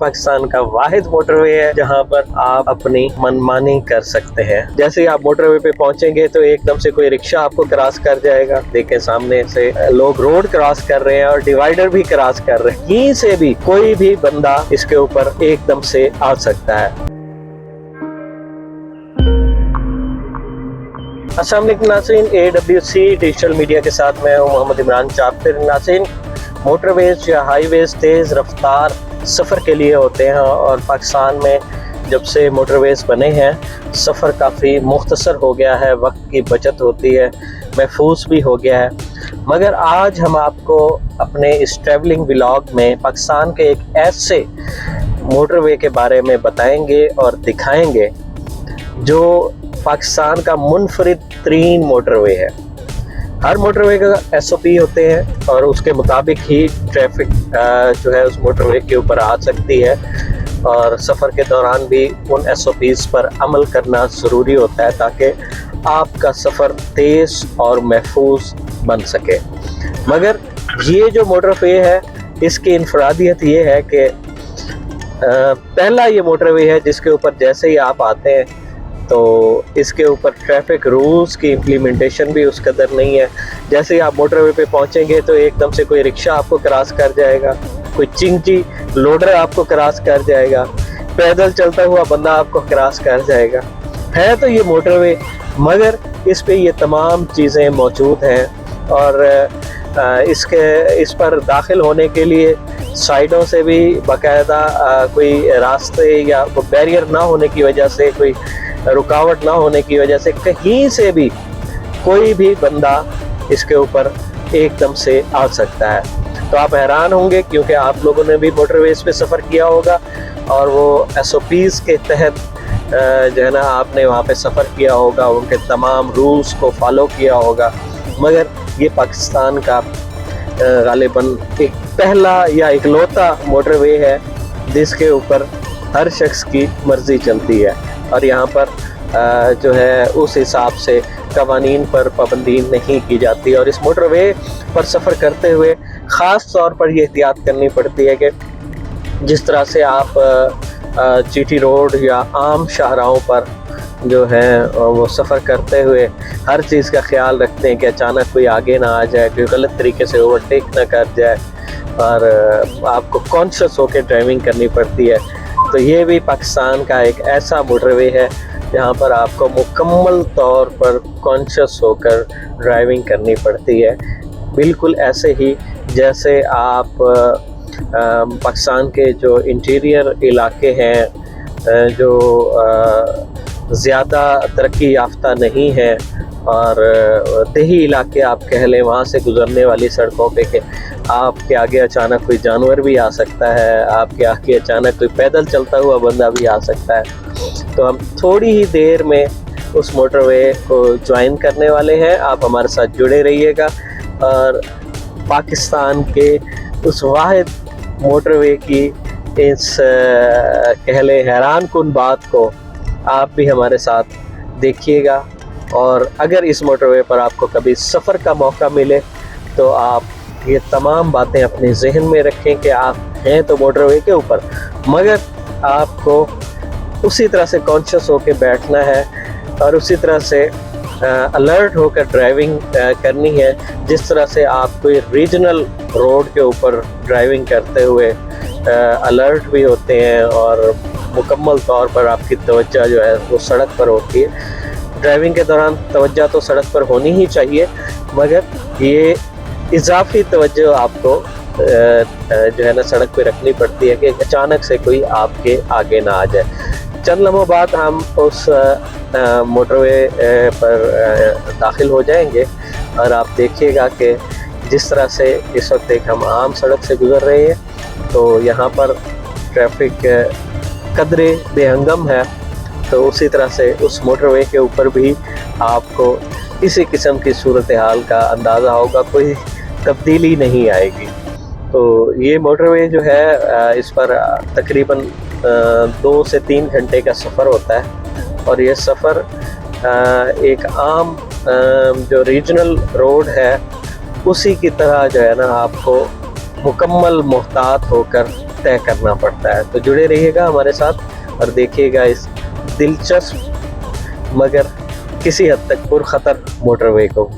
पाकिस्तान का वाहिद मोटरवे है जहां पर आप अपनी मनमानी कर सकते हैं। जैसे ही आप मोटरवे पे पहुंचेंगे तो एकदम से कोई रिक्शा आपको क्रॉस कर जाएगा। देखें सामने से लोग रोड क्रॉस कर रहे हैं और डिवाइडर भी क्रॉस कर रहे हैं। यहीं से भी कोई भी बंदा इसके ऊपर एकदम से आ सकता है। अस्सलाम वालेकुम नाज़रीन, AWC डिजिटल मीडिया के साथ मैं हूं मोहम्मद इमरान चापिर। नाज़रीन, मोटरवेज या हाईवेज तेज़ रफ्तार सफ़र के लिए होते हैं और पाकिस्तान में जब से मोटरवेज बने हैं सफ़र काफ़ी मुख्तसर हो गया है, वक्त की बचत होती है, महफूज भी हो गया है। मगर आज हम आपको अपने इस ट्रैवलिंग व्लॉग में पाकिस्तान के एक ऐसे मोटरवे के बारे में बताएंगे और दिखाएंगे जो पाकिस्तान का मुनफरिद तरीन मोटरवे है। हर मोटरवे का SOP होते हैं और उसके मुताबिक ही ट्रैफिक जो है उस मोटरवे के ऊपर आ सकती है और सफ़र के दौरान भी उन SOPs पर अमल करना ज़रूरी होता है ताकि आपका सफ़र तेज़ और महफूज बन सके। मगर ये जो मोटरवे है इसकी इनफरादियत ये है कि पहला ये मोटरवे है जिसके ऊपर जैसे ही आप आते हैं तो इसके ऊपर ट्रैफिक रूल्स की इम्प्लीमेंटेशन भी उस कदर नहीं है। जैसे ही आप मोटरवे पे पहुंचेंगे तो एकदम से कोई रिक्शा आपको क्रॉस कर जाएगा, कोई चिंची लोडर आपको क्रॉस कर जाएगा, पैदल चलता हुआ बंदा आपको क्रॉस कर जाएगा। है तो ये मोटरवे मगर इस पे ये तमाम चीज़ें मौजूद हैं और इस पर दाखिल होने के लिए साइडों से भी बाकायदा कोई रास्ते या बैरियर ना होने की वजह से, कोई रुकावट ना होने की वजह से कहीं से भी कोई भी बंदा इसके ऊपर एकदम से आ सकता है। तो आप हैरान होंगे क्योंकि आप लोगों ने भी मोटरवेज पे सफ़र किया होगा और वो SOPs के तहत जो है ना आपने वहाँ पे सफ़र किया होगा, उनके तमाम रूल्स को फॉलो किया होगा। मगर ये पाकिस्तान का गालिबन एक पहला या इकलौता मोटरवे है जिसके ऊपर हर शख्स की मर्ज़ी चलती है और यहाँ पर जो है उस हिसाब से कवानीन पर पाबंदी नहीं की जाती। और इस मोटरवे पर सफ़र करते हुए ख़ास तौर पर ये एहतियात करनी पड़ती है कि जिस तरह से आप GT रोड या आम शाहराहों पर जो है वो सफ़र करते हुए हर चीज़ का ख्याल रखते हैं कि अचानक कोई आगे ना आ जाए, कोई गलत तरीके से ओवरटेक ना कर जाए और आपको कॉन्शियस होकर ड्राइविंग करनी पड़ती है। तो ये भी पाकिस्तान का एक ऐसा मोटरवे है जहाँ पर आपको मुकम्मल तौर पर कॉन्शियस होकर ड्राइविंग करनी पड़ती है। बिल्कुल ऐसे ही जैसे आप पाकिस्तान के जो इंटीरियर इलाके हैं जो ज़्यादा तरक्की याफ्ता नहीं है और देही इलाके आप कह लें, वहाँ से गुज़रने वाली सड़कों पे कि आपके आगे अचानक कोई जानवर भी आ सकता है, आपके आगे अचानक कोई पैदल चलता हुआ बंदा भी आ सकता है। तो हम थोड़ी ही देर में उस मोटरवे को ज्वाइन करने वाले हैं। आप हमारे साथ जुड़े रहिएगा और पाकिस्तान के उस वाहिद मोटरवे की इस कह लें हैरान कुन बात को आप भी हमारे साथ देखिएगा। और अगर इस मोटरवे पर आपको कभी सफ़र का मौका मिले तो आप ये तमाम बातें अपने जहन में रखें कि आप हैं तो मोटरवे के ऊपर मगर आपको उसी तरह से कॉन्शियस होकर बैठना है और उसी तरह से अलर्ट होकर ड्राइविंग करनी है जिस तरह से आप कोई रीजनल रोड के ऊपर ड्राइविंग करते हुए अलर्ट भी होते हैं और मुकम्मल तौर पर आपकी तवज्जो जो है वो सड़क पर होती है। ड्राइविंग के दौरान तवज्जो तो सड़क पर होनी ही चाहिए मगर ये इजाफी तवज्जो आपको जो है ना सड़क पे रखनी पड़ती है कि अचानक से कोई आपके आगे ना आ जाए। चंद लम्हों बाद हम उस मोटरवे पर दाखिल हो जाएंगे और आप देखिएगा कि जिस तरह से इस वक्त एक हम आम सड़क से गुज़र रहे हैं तो यहाँ पर ट्रैफिक कदरे बेहंगम है, तो उसी तरह से उस मोटरवे के ऊपर भी आपको इसी किस्म की सूरत हाल का अंदाज़ा होगा, कोई तब्दीली नहीं आएगी। तो ये मोटरवे जो है इस पर तकरीबन 2 से 3 घंटे का सफ़र होता है और ये सफ़र एक आम जो रीजनल रोड है उसी की तरह जो है ना आपको मुकम्मल मुहतात होकर طے کرنا پڑتا ہے. تو جڑے رہیے گا ہمارے ساتھ اور دیکھیے گا اس دلچسپ مگر کسی حد تک پرخطر موٹر وے کو.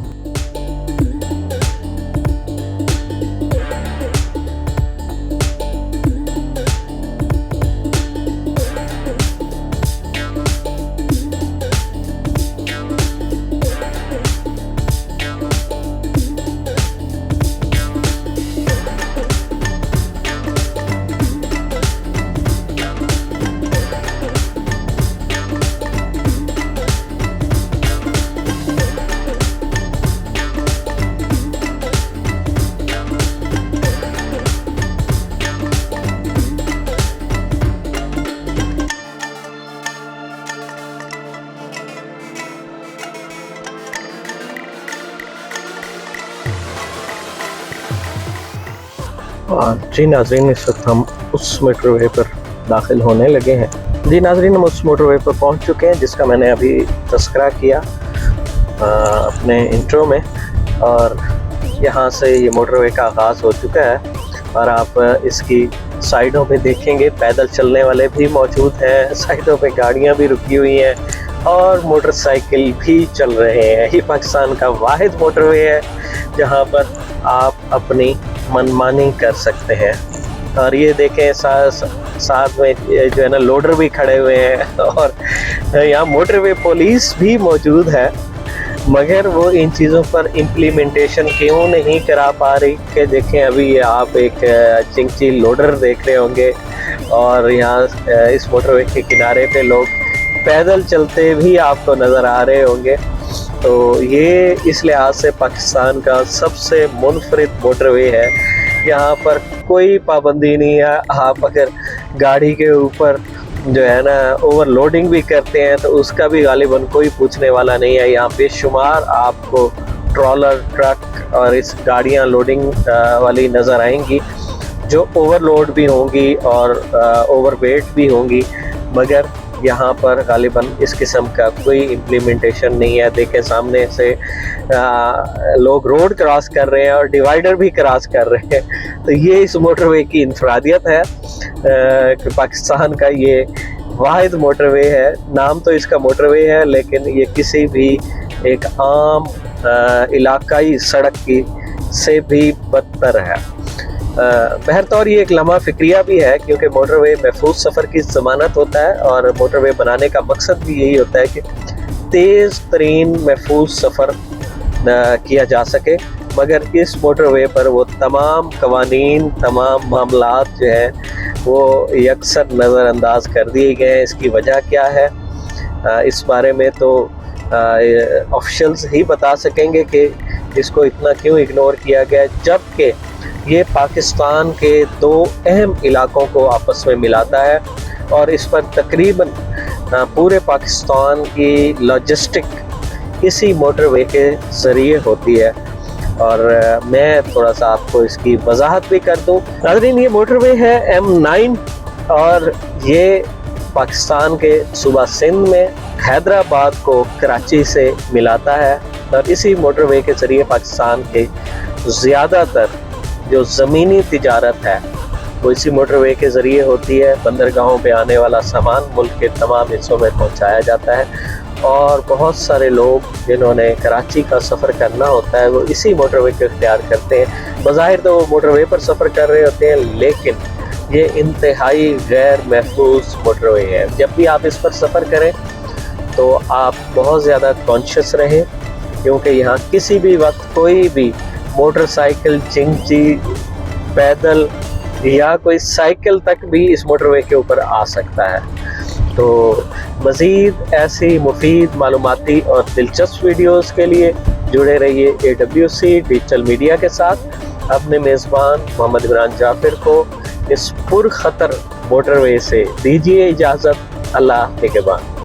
جی ناظرین، اس وقت ہم اس موٹر وے پر داخل ہونے لگے ہیں. جی ناظرین، ہم اس موٹر وے پر پہنچ چکے ہیں جس کا میں نے ابھی تذکرہ کیا اپنے انٹرو میں، اور یہاں سے یہ موٹر وے کا آغاز ہو چکا ہے. اور آپ اس کی سائڈوں پہ دیکھیں گے پیدل چلنے والے بھی موجود ہیں، سائڈوں پہ گاڑیاں بھی رکی ہوئی ہیں اور موٹر سائیکل بھی چل رہے ہیں. یہ پاکستان کا واحد موٹر وے ہے جہاں پر آپ اپنی منمانی کر سکتے ہیں. اور یہ دیکھیں ساتھ میں جو ہے نا لوڈر بھی کھڑے ہوئے ہیں، اور یہاں موٹر وے پولیس بھی موجود ہے، مگر وہ ان چیزوں پر امپلیمنٹیشن کیوں نہیں کرا پا رہی کہ دیکھیں ابھی آپ ایک چنگچی لوڈر دیکھ رہے ہوں گے، اور یہاں اس موٹر وے کے کنارے پہ لوگ پیدل چلتے بھی آپ کو نظر آ رہے ہوں گے. تو یہ اس لحاظ سے پاکستان کا سب سے منفرد موٹر وے ہے. یہاں پر کوئی پابندی نہیں ہے. آپ اگر گاڑی کے اوپر جو ہے نا اوور لوڈنگ بھی کرتے ہیں تو اس کا بھی غالباً کوئی پوچھنے والا نہیں ہے. یہاں بے شمار آپ کو ٹرالر، ٹرک اور اس گاڑیاں لوڈنگ والی نظر آئیں گی جو اوور لوڈ بھی ہوں گی اور اوور ویٹ بھی ہوں گی، مگر یہاں پر غالباً اس قسم کا کوئی امپلیمنٹیشن نہیں ہے. دیکھیں سامنے سے لوگ روڈ کراس کر رہے ہیں اور ڈیوائیڈر بھی کراس کر رہے ہیں. تو یہ اس موٹر وے کی انفرادیت ہے کہ پاکستان کا یہ واحد موٹر وے ہے. نام تو اس کا موٹر وے ہے لیکن یہ کسی بھی ایک عام علاقائی سڑک کی سے بھی بدتر ہے. بہرطور یہ ایک لمحہ فکریہ بھی ہے کیونکہ موٹر وے محفوظ سفر کی ضمانت ہوتا ہے، اور موٹر وے بنانے کا مقصد بھی یہی ہوتا ہے کہ تیز ترین محفوظ سفر کیا جا سکے. مگر اس موٹر وے پر وہ تمام قوانین، تمام معاملات جو ہیں وہ یکسر نظر انداز کر دیے گئے ہیں. اس کی وجہ کیا ہے اس بارے میں تو آفیشلز ہی بتا سکیں گے کہ اس کو اتنا کیوں اگنور کیا گیا، جبکہ یہ پاکستان کے دو اہم علاقوں کو آپس میں ملاتا ہے اور اس پر تقریباً پورے پاکستان کی لاجسٹک اسی موٹر وے کے ذریعے ہوتی ہے. اور میں تھوڑا سا آپ کو اس کی وضاحت بھی کر دوں. ناظرین، یہ موٹر وے ہے M9 اور یہ پاکستان کے صوبہ سندھ میں حیدرآباد کو کراچی سے ملاتا ہے، اور اسی موٹر وے کے ذریعے پاکستان کے زیادہ تر جو زمینی تجارت ہے وہ اسی موٹر وے کے ذریعے ہوتی ہے. بندرگاہوں پہ آنے والا سامان ملک کے تمام حصوں میں پہنچایا جاتا ہے، اور بہت سارے لوگ جنہوں نے کراچی کا سفر کرنا ہوتا ہے وہ اسی موٹر وے کو اختیار کرتے ہیں. بظاہر تو وہ موٹر وے پر سفر کر رہے ہوتے ہیں لیکن یہ انتہائی غیر محفوظ موٹر وے ہے. جب بھی آپ اس پر سفر کریں تو آپ بہت زیادہ کانشیس رہیں، کیونکہ یہاں کسی بھی وقت کوئی بھی موٹر سائیکل، چنگچی، پیدل یا کوئی سائیکل تک بھی اس موٹر وے کے اوپر آ سکتا ہے. تو مزید ایسی مفید معلوماتی اور دلچسپ ویڈیوز کے لیے جڑے رہیے AWC ڈیجیٹل میڈیا کے ساتھ. اپنے میزبان محمد عمران جعفر کو اس پرخطر موٹر وے سے دیجیے اجازت. اللہ نگہبان.